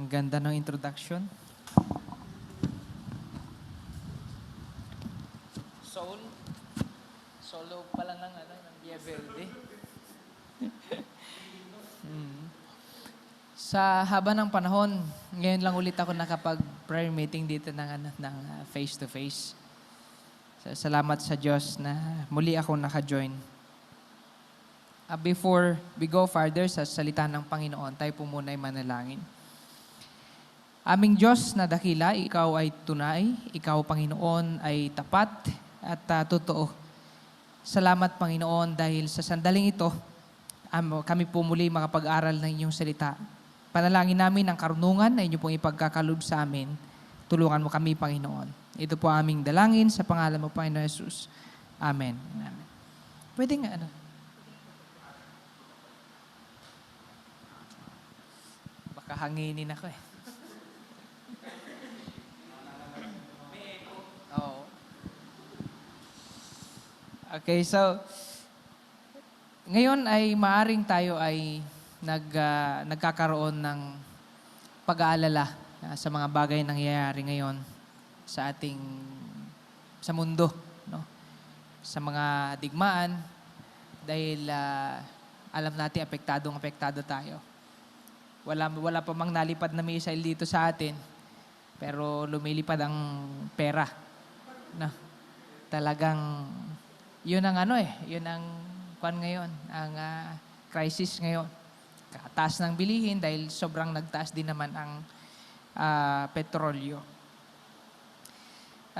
Ang ganda ng introduction. Solo pala ng Via Verde. Sa haba ng panahon, ngayon lang ulit ako nakapag-prayer meeting dito ng face-to-face. Salamat sa Diyos na muli ako naka-join. Before we go further sa salita ng Panginoon, tayo po muna ay manalangin. Aming Diyos na dakila, Ikaw ay tunay, Ikaw, Panginoon, ay tapat at totoo. Salamat, Panginoon, dahil sa sandaling ito, kami po muli makapag-aral ng inyong salita. Panalangin namin ang karunungan na inyo pong ipagkakalob sa amin. Tulungan mo kami, Panginoon. Ito po aming dalangin sa pangalan mo, Panginoon Jesus. Amen. Amen. Pwede nga, baka hanginin ako eh. Oo. Okay, so ngayon ay maaring tayo ay nagkakaroon ng pag-aalala sa mga bagay na nangyayari ngayon sa mundo, no? Sa mga digmaan dahil alam natin apektado tayo. Wala pa mang nalipad na missile dito sa atin, pero lumilipad ang pera. No? Talagang yun ang yun ang ngayon, ang crisis ngayon. Taas ng bilihin dahil sobrang nagtaas din naman ang petrolyo.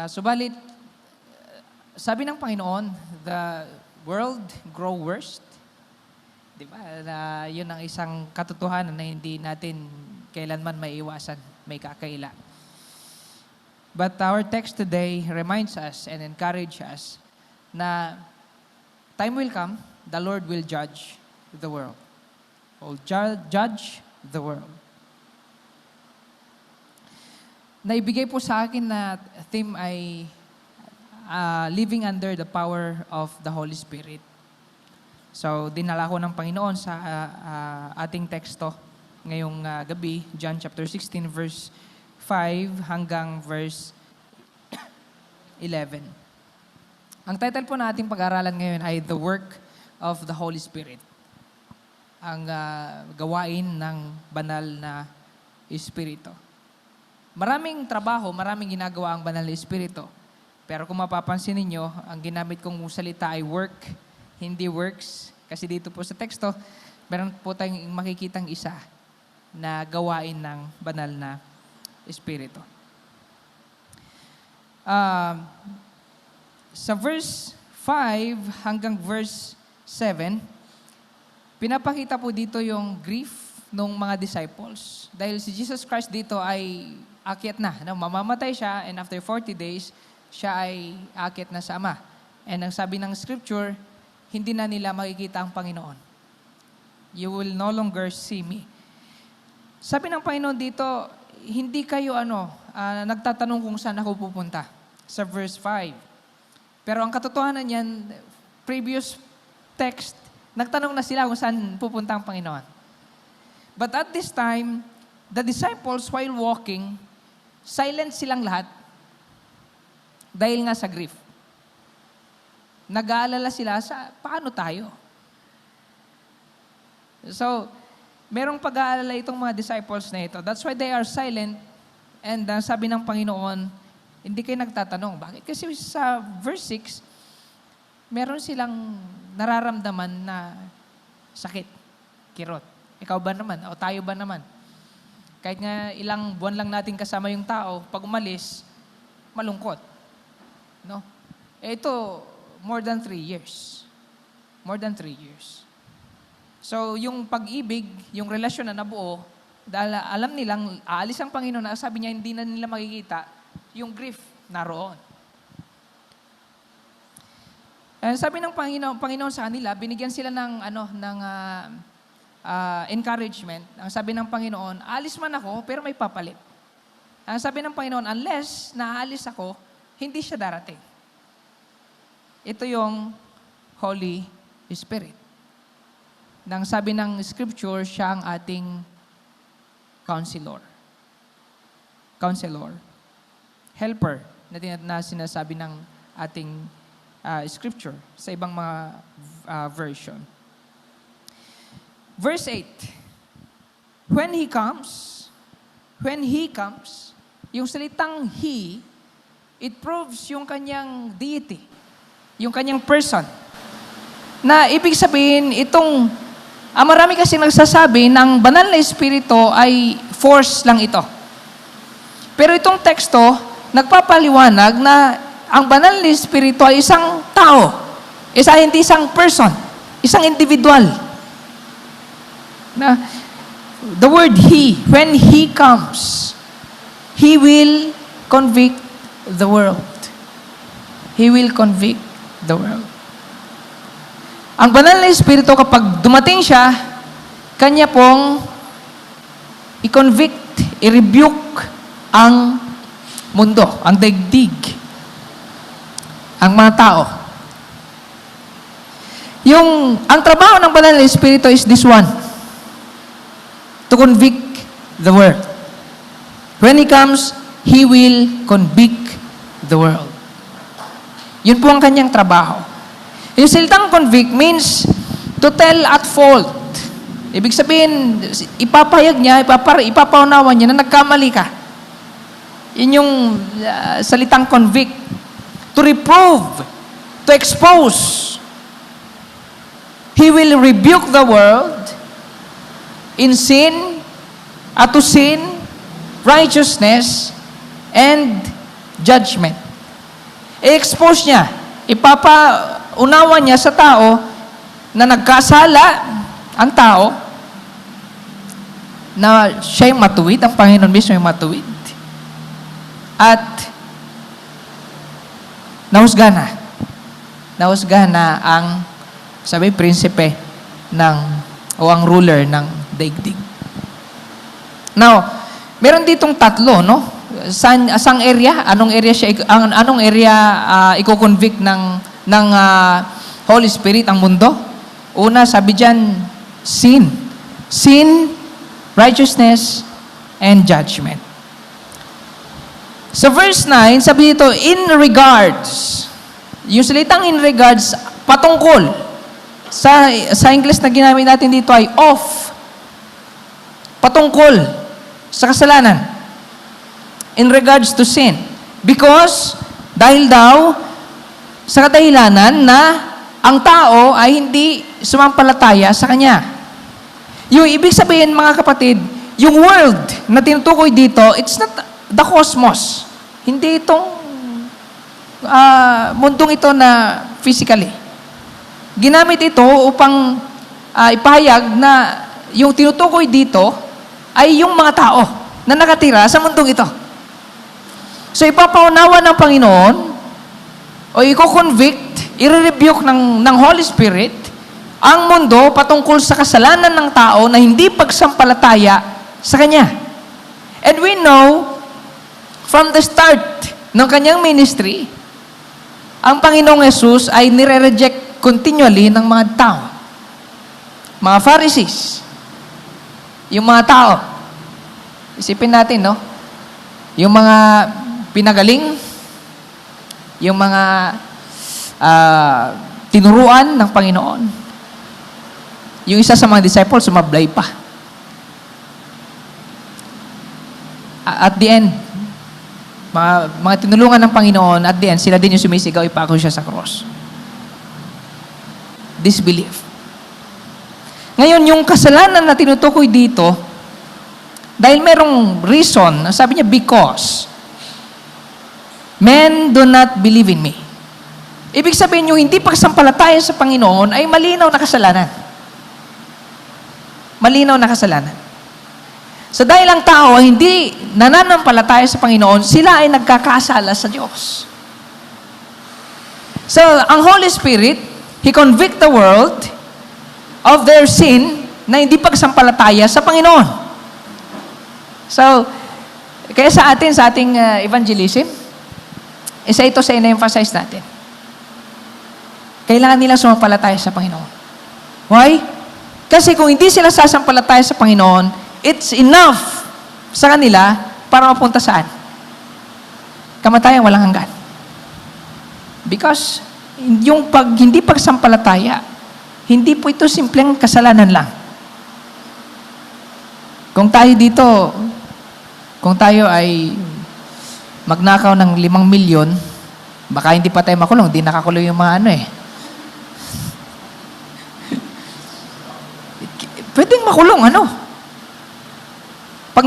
Subalit, sabi ng Panginoon, the world grow worst. Diba? Yun ang isang katotohanan na hindi natin kailanman maiiwasan, may kakaila. But our text today reminds us and encourages us na time will come, the Lord will judge the world. Will judge the world. Naibigay po sa akin na theme ay living under the power of the Holy Spirit. So, dinala ko ng Panginoon sa ating teksto ngayong gabi, John chapter 16, verse 5 hanggang verse 11. Ang title po na ating pag-aralan ngayon ay The Work of the Holy Spirit. Ang gawain ng banal na Espiritu. Maraming trabaho, maraming ginagawa ang banal na Espiritu. Pero kung mapapansin ninyo, ang ginamit kong salita ay work, hindi works. Kasi dito po sa teksto, meron po tayong makikitang isa na gawain ng banal na Espiritu. Sa verse 5 hanggang verse 7, pinapakita po dito yung grief ng mga disciples. Dahil si Jesus Christ dito ay akyat na. Mamamatay siya and after 40 days, siya ay akyat na sa Ama. And ang sabi ng scripture, hindi na nila makikita ang Panginoon. You will no longer see me. Sabi ng Panginoon dito, hindi kayo nagtatanong kung saan ako pupunta. Sa verse 5. Pero ang katotohanan niyan, previous text, nagtanong na sila kung saan pupunta ang Panginoon. But at this time, the disciples while walking, silent silang lahat dahil nga sa grief. Nag-aalala sila sa paano tayo. So, merong pag-aalala itong mga disciples na ito. That's why they are silent. And sabi ng Panginoon, hindi kayo nagtatanong. Bakit? Kasi sa verse 6, meron silang nararamdaman na sakit, kirot. Ikaw ba naman? O tayo ba naman? Kahit nga ilang buwan lang natin kasama yung tao, pag umalis, malungkot. No? Ito, more than 3 years. More than 3 years. So, yung pag-ibig, yung relasyon na nabuo, dahil alam nilang, aalis ang Panginoon na sabi niya, hindi na nila makikita, yung grief naroon. And sabi ng Panginoon sa kanila, binigyan sila ng encouragement. Ang sabi ng Panginoon, alis man ako, pero may papalit. Ang sabi ng Panginoon, unless naalis ako, hindi siya darating. Ito yung Holy Spirit. Nang sabi ng Scripture, siya ang ating counselor. Counselor. Helper na sinasabi ng ating scripture sa ibang mga version. Verse 8. When He comes, yung salitang He, it proves yung kanyang deity, yung kanyang person. Na ibig sabihin, marami kasi nagsasabi ng banal na espiritu ay force lang ito. Pero itong teksto, nagpapaliwanag na ang banal na espiritu ay isang tao. Hindi isang person. Isang individual. Na, the word He, when He comes, He will convict the world. He will convict the world. Ang banal na espiritu, kapag dumating siya, kanya pong i-convict, i-rebuke ang mundo, ang daigdig, ang mga tao. Ang trabaho ng banal na espiritu is this one, to convict the world. When He comes, He will convict the world. Yun po ang kanyang trabaho. Yung salitang convict means to tell at fault. Ibig sabihin, ipapahayag niya, ipapaunawan niya na nagkamali ka. Yun yung salitang convict. To reprove, to expose. He will rebuke the world in sin, to sin, righteousness, and judgment. I-expose niya, ipapaunawa niya sa tao na nagkasala ang tao, na siya'y matuwid, ang Panginoon mismo ay matuwid, at nahusga na ang prinsipe ang ruler ng daigdig. Now, meron ditong tatlo, no? Asang area? Anong area i-convict ng Holy Spirit ang mundo? Una, sabi diyan, sin. Sin, righteousness, and judgment. Sa verse 9, sabi dito, in regards. Yung salitang in regards, patungkol. Sa English na ginamit natin dito ay of. Patungkol sa kasalanan. In regards to sin. Because, dahil daw, sa kadahilanan na ang tao ay hindi sumampalataya sa Kanya. Yung ibig sabihin, mga kapatid, yung world na tinutukoy dito, it's not the cosmos. Hindi itong mundong ito na physically. Ginamit ito upang ipahayag na yung tinutukoy dito ay yung mga tao na nakatira sa mundong ito. So ipapaunawa ng Panginoon o i-convict, i-rebuke ng Holy Spirit ang mundo patungkol sa kasalanan ng tao na hindi pagsampalataya sa Kanya. And we know from the start ng Kanyang ministry, ang Panginoong Yesus ay nire-reject continually ng mga tao. Mga Pharisees. Yung mga tao. Isipin natin, no? Yung mga pinagaling, yung mga tinuruan ng Panginoon. Yung isa sa mga disciples, sumablay pa. At the end, mga tinulungan ng Panginoon, at the end, sila din yung sumisigaw, ipako siya sa cross. Disbelief. Ngayon, yung kasalanan na tinutukoy dito, dahil merong reason, sabi niya, because men do not believe in me. Ibig sabihin yung hindi pagsampalataya sa Panginoon ay malinaw na kasalanan. Malinaw na kasalanan. So dahil ang tao ay hindi nananampalataya sa Panginoon, sila ay nagkakasala sa Diyos. So, ang Holy Spirit, He convict the world of their sin na hindi pagsampalataya sa Panginoon. So, kaya sa ating evangelism, isa ito sa ina-emphasize natin. Kailangan nila sumampalataya sa Panginoon. Why? Kasi kung hindi sila sasampalataya sa Panginoon, it's enough sa kanila Para mapunta saan? Kamatayan walang hanggan. Because yung hindi pagsampalataya, hindi po ito simpleng kasalanan lang. Kung tayo ay magnakaw ng 5 milyon, baka hindi pa tayo makulong, hindi nakakulong yung mga Pwedeng makulong, Pag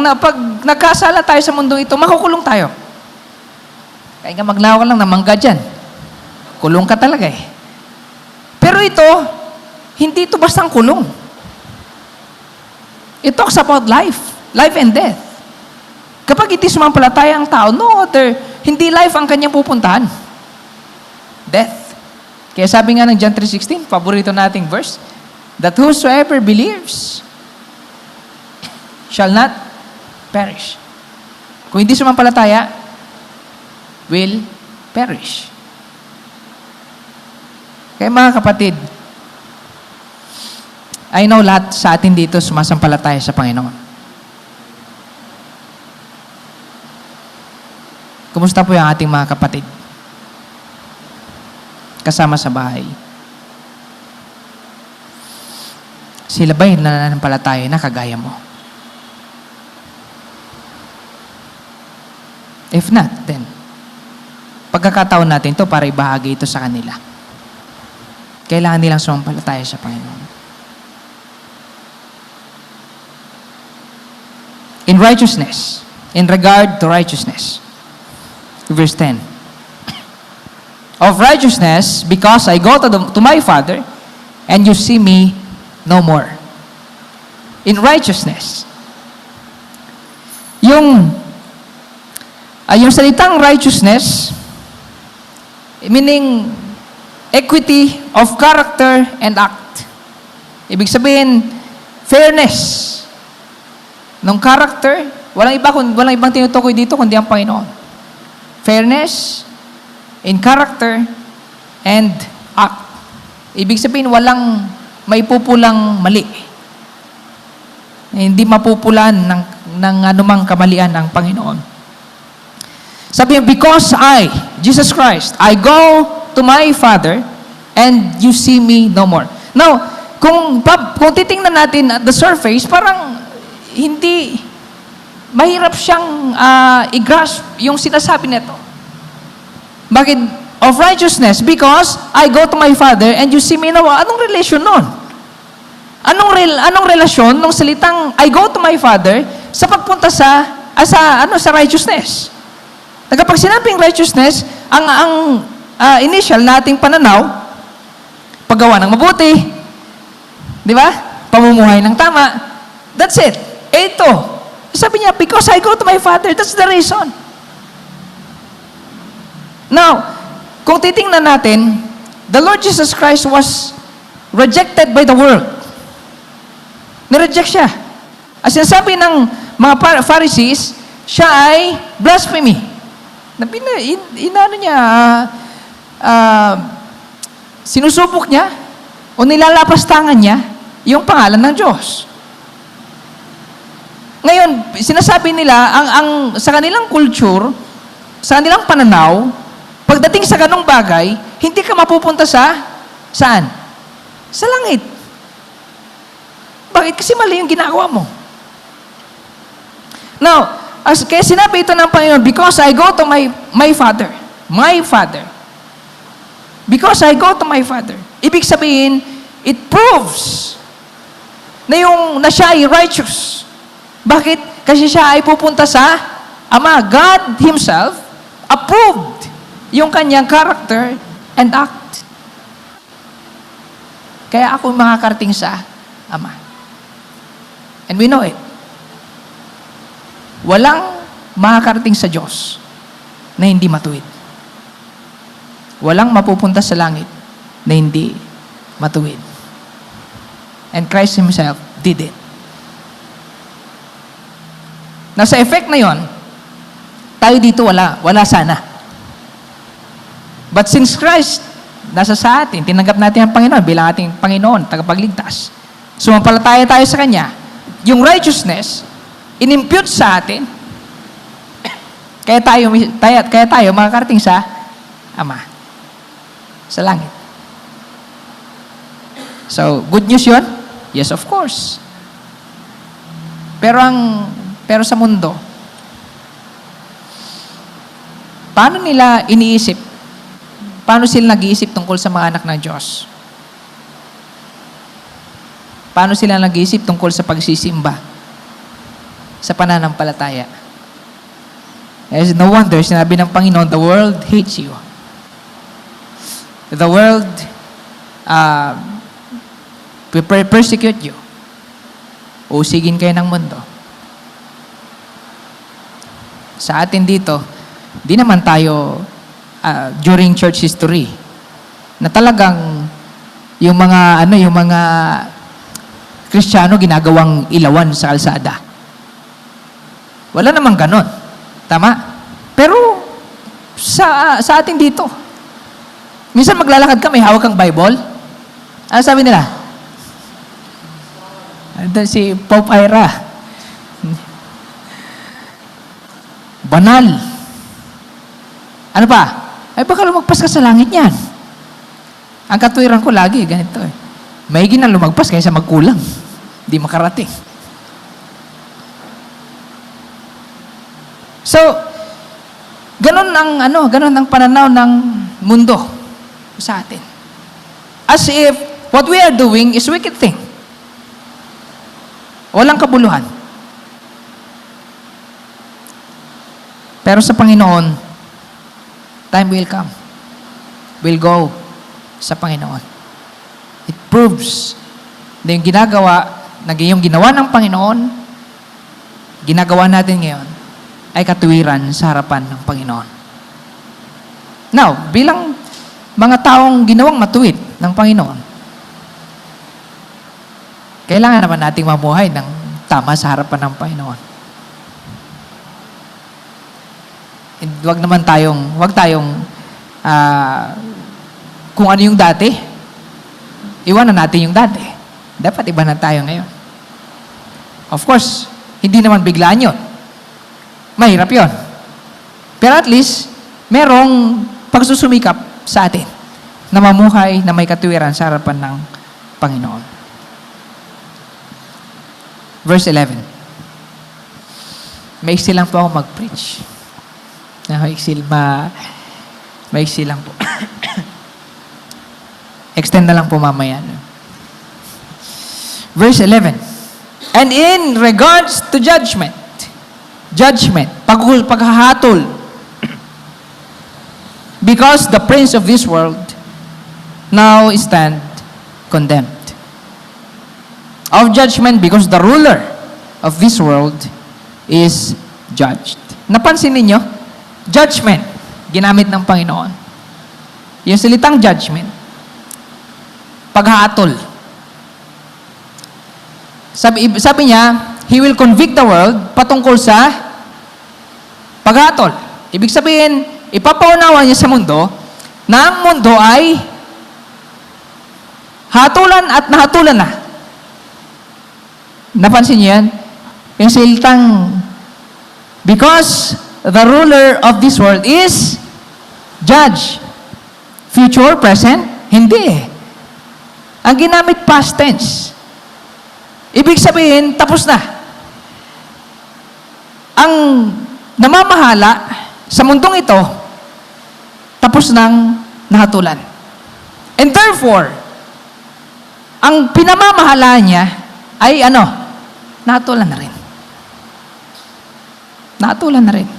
nagkasala tayo sa mundong ito, makukulong tayo. Kaya nga magnakaw ka lang ng mangga dyan. Kulong ka talaga eh. Pero ito, hindi ito bastang kulong. It talks about life and death. Kapag hindi sumampalataya ang tao, hindi life ang kanyang pupuntahan. Death. Kaya sabi nga ng John 3:16, paborito nating verse, that whosoever believes shall not perish. Kung hindi sumampalataya, will perish. Kaya mga kapatid, I know lahat sa atin dito sumasampalataya sa Panginoon. Kumusta po yung ating mga kapatid? Kasama sa bahay. Sila ba'y nananampalataya na kagaya mo? If not, then, pagkakataon natin to para ibahagi ito sa kanila. Kailangan nilang sumampalataya sa Panginoon. In righteousness, in regard to righteousness, verse 10. Of righteousness, because I go to my Father, and you see me no more. In righteousness. Yung salitang righteousness, meaning equity of character and act. Ibig sabihin, fairness ng character. Walang ibang tinutukoy dito kundi ang Panginoon. Fairness in character and act. Ibig sabihin, walang may pupulang mali. Hindi mapupulan ng anumang kamalian ang Panginoon. Sabi niya, because Jesus Christ, I go to my Father, and you see me no more. Now, kung titingnan natin at the surface, parang hindi, mahirap siyang i-grasp yung sinasabi nito. Bakit? Of righteousness, because I go to my Father, and you see me no more. Anong relasyon nun? Anong relasyon nung salitang I go to my Father sa pagpunta sa righteousness? Kapag sinabing righteousness, ang initial nating pananaw, paggawa ng mabuti, di ba? Pamumuhay ng tama. That's it. Ito. Sabi niya, because I go to my Father, that's the reason. Now, kung titingnan natin, the Lord Jesus Christ was rejected by the world. Nireject siya. As sinasabi ng mga Pharisees, siya ay blasphemy. Sinusubok niya o nilalapastangan niya yung pangalan ng Diyos. Ngayon, sinasabi nila, sa kanilang culture, sa kanilang pananaw, pagdating sa ganong bagay, hindi ka mapupunta saan? Sa langit. Bakit? Kasi mali yung ginagawa mo. Now, kaya sinabi ito ng Panginoon, because I go to my Father. My Father. Because I go to my Father. Ibig sabihin, it proves na siya ay righteous. Bakit? Kasi siya ay pupunta sa Ama. God Himself approved yung kanyang character and act. Kaya ako makakarating sa Ama. And we know it. Walang makakarating sa Diyos na hindi matuwid. Walang mapupunta sa langit na hindi matuwid. And Christ Himself did it. Nasa effect na yon, tayo dito wala sana. But since Christ nasa sa atin, tinanggap natin ang Panginoon bilang ating Panginoon, tagapagligtas. Sumampalataya tayo sa Kanya. Yung righteousness, inimpute sa atin, Kaya tayo makakarating sa Ama, sa langit. So, good news yun? Yes, of course. Pero sa mundo, paano nila iniisip? Paano sila nag-iisip tungkol sa mga anak ng Diyos? Paano sila nag-iisip tungkol sa pagsisimba? Sa pananampalataya? No wonder, sinabi ng Panginoon, the world hates you. The world persecute you. Usigin kayo ng mundo. Sa atin dito, di naman tayo during church history na talagang yung mga Kristiyano ginagawang ilawan sa kalsada. Wala namang ganon. Tama? Pero sa atin dito, minsan maglalakad ka, may hawak kang Bible. Ano sabi nila? Ito si Pope Ira. Banal. Ano pa? Ay baka lumagpas ka sa langit niyan. Ang katuwiran ko lagi, ganito eh. Maigi na lumagpas kaysa magkulang. Di makarating. So, ganun ang pananaw ng mundo sa atin. As if what we are doing is wicked thing. Walang kabuluhan. Pero sa Panginoon, time will come. We'll go sa Panginoon. It proves na yung ginawa ng Panginoon, ginagawa natin ngayon, ay katuwiran sa harapan ng Panginoon. Now, bilang mga taong ginawang matuwid ng Panginoon, kailangan naman nating mamuhay ng tama sa harapan ng Panginoon. And wag tayong kung ano yung dati, iwanan natin yung dati. Dapat iba na tayo ngayon. Of course, hindi naman biglaan yun. Mahirap yun. Pero at least, merong pagsusumikap sa atin na mamuhay na may katuwiran sa harapan ng Panginoon. Verse 11. Maiksi lang po ako mag-preach. Maiksi lang po. Extend na lang po mamaya. Verse 11. And in regards to judgment, paghahatol, because the prince of this world now stand condemned. Of judgment, because the ruler of this world is judged. Napansin ninyo? Judgment, ginamit ng Panginoon. Yung salitang judgment, paghahatol. Sabi niya, He will convict the world patungkol sa paghatol. Ibig sabihin, ipapaunawa niya sa mundo na ang mundo ay hatulan at nahatulan na. Napansin niyo yan? Yung salitang, because the ruler of this world is judge. Future, present? Hindi. Ang ginamit past tense. Ibig sabihin, tapos na. Ang namamahala sa mundong ito, tapos nang nahatulan. And therefore, ang pinamamahala niya ay nahatulan na rin. Nahatulan na rin.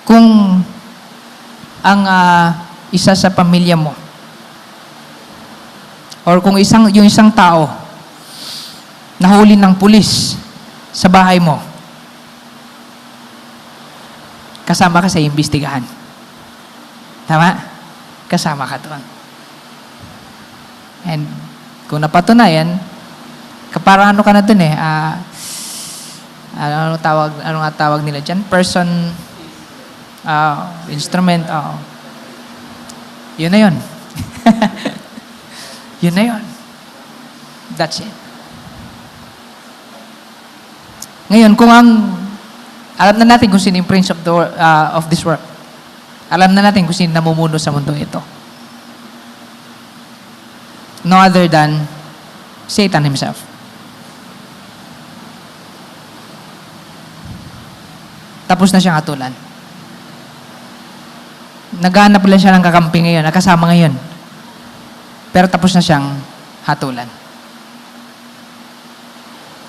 Kung ang isa sa pamilya mo, or kung yung isang tao nahuli ng pulis sa bahay mo, kasama ka sa imbestigahan. Tama? Kasama ka doon. And kung napatunayan, parang ka na doon eh, ano nga tawag nila dyan? Person, instrument, yun na yun. Yun na yun. That's it. Ngayon, alam na natin kung sino yung prince of this world. Alam na natin kung sino namumuno sa mundo ito. No other than Satan himself. Tapos na siyang hatulan. Naghahanap lang siya ng kakampi ngayon, nakasama ngayon. Pero tapos na siyang hatulan.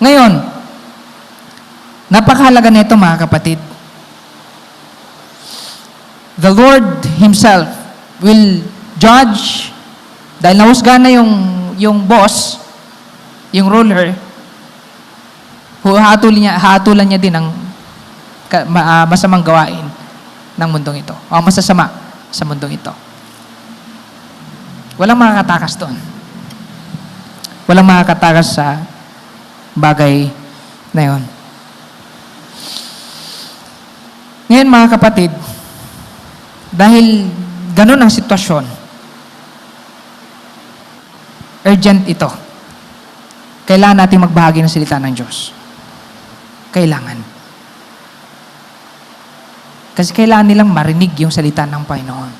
Ngayon, napakahalaga nito mga kapatid. The Lord Himself will judge, dahil nahusga na yung boss, yung ruler, hatulan niya din ang masamang gawain ng mundong ito, o masasama sa mundong ito. Walang makakatakas doon. Walang makakatakas sa bagay na yun. Ngayon mga kapatid, dahil ganun ang sitwasyon, urgent ito. Kailangan natin magbahagi ng salita ng Diyos. Kailangan. Kasi kailangan nilang marinig yung salita ng Panginoon.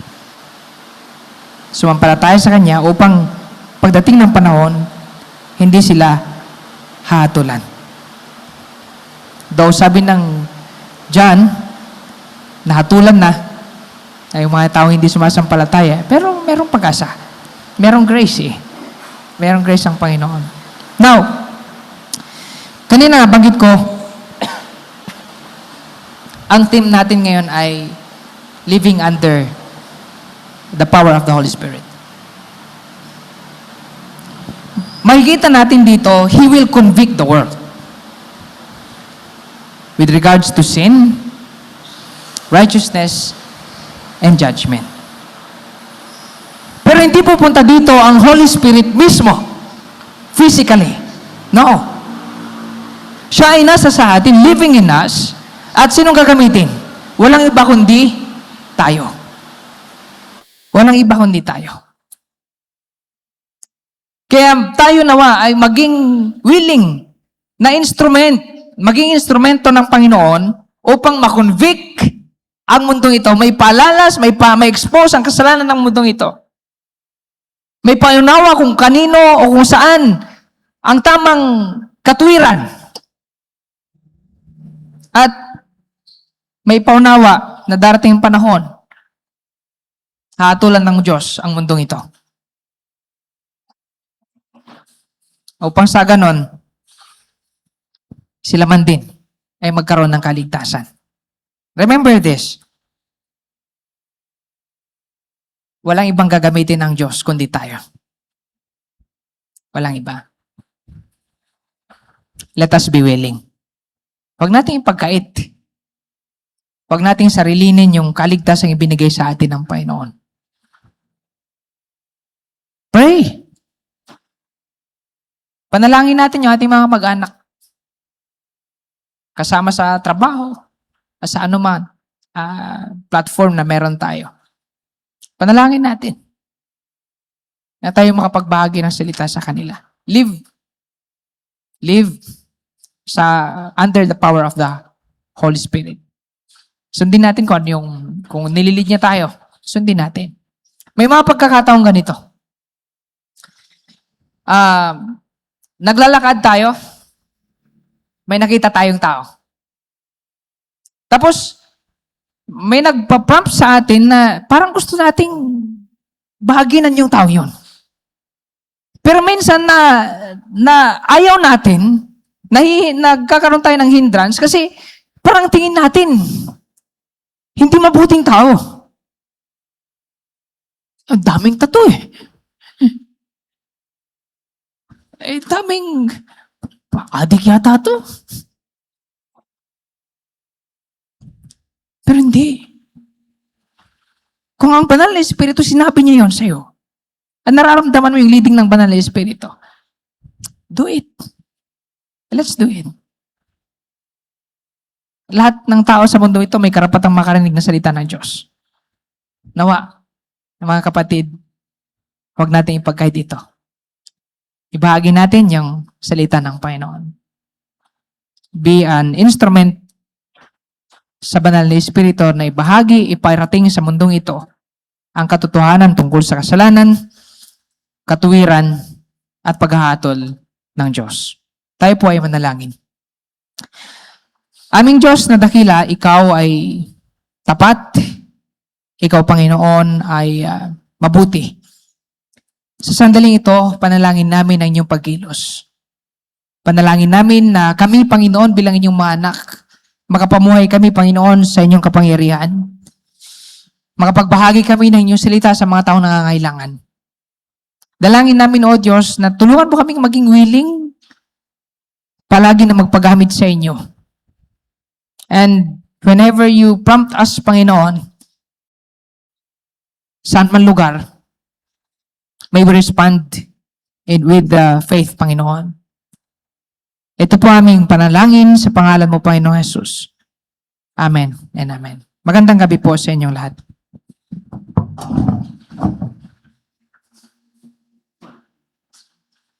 Sumampalataya sa Kanya upang pagdating ng panahon, hindi sila hatulan. Daw sabi ng John, nahatulan na, ay yung mga tao hindi sumasampalataya, pero merong pag-asa. Merong grace Merong grace ang Panginoon. Now, kanina banggit ko, ang theme natin ngayon ay living under the power of the Holy Spirit. Makikita natin dito, He will convict the world with regards to sin, righteousness, and judgment. Pero hindi pupunta dito ang Holy Spirit mismo, physically. No. Siya ay nasa sa atin, living in us, at sinong gagamitin? Walang iba kundi tayo. Walang iba kundi tayo. Kaya tayo nawa ay maging willing na maging instrumento ng Panginoon upang makonvict ang mundong ito. May palalas, may expose ang kasalanan ng mundong ito. May paunawa kung kanino o kung saan ang tamang katwiran. At may paunawa na darating panahon, hatulan ng Diyos ang mundong ito. Upang sa ganon, sila man din ay magkaroon ng kaligtasan. Remember this. Walang ibang gagamitin ng Diyos kundi tayo. Walang iba. Let us be willing. Huwag nating ipagkait. Huwag nating sarilinin yung kaligtasang ibinigay sa atin ng Panginoon. Pray. Panalangin natin yung ating mga mag-anak. Kasama sa trabaho, sa anuman platform na meron tayo. Panalangin natin na tayo makapagbahagi ng salita sa kanila. Live under the power of the Holy Spirit. Sundin natin kung nililid niya tayo, sundin natin. May mga pagkakataong ganito. Naglalakad tayo, may nakita tayong tao. Tapos, may nagpa-prompt sa atin na parang gusto nating bahaginan yung tao yun. Pero minsan na ayaw natin, nagkakaroon tayo ng hindrance kasi parang tingin natin, hindi mabuting tao. Ang daming tattoo eh. Daming adik yata to. Pero hindi. Kung ang banal na Espiritu, sinabi niya yon sa'yo, at nararamdaman mo yung leading ng banal na Espiritu, do it. Let's do it. Lahat ng tao sa mundo ito may karapatang makarinig ng salita ng Diyos. Nawa, mga kapatid, huwag natin ipagkait ito. Ibahagi natin yung salita ng Panginoon. be an instrument sa banal na Espiritu na ibahagi, iparating sa mundong ito ang katotohanan tungkol sa kasalanan, katuwiran, at paghahatol ng Diyos. Tayo po ay manalangin. Aming Diyos na dakila, ikaw ay tapat, ikaw Panginoon ay mabuti. Sa sandaling ito, panalangin namin ang inyong pagkilos. Panalangin namin na kami, Panginoon, bilang inyong mga anak, makapamuhay kami, Panginoon, sa inyong kapangyarihan. Makapagbahagi kami ng inyong salita sa mga taong nangangailangan. Dalangin namin, O Diyos, na tulungan mo kaming maging willing palagi na magpagamit sa inyo. And whenever you prompt us, Panginoon, saan man lugar, may we respond with faith, Panginoon. Ito po aming panalangin sa pangalan mo, Panginoong Jesus. Amen and amen. Magandang gabi po sa inyong lahat.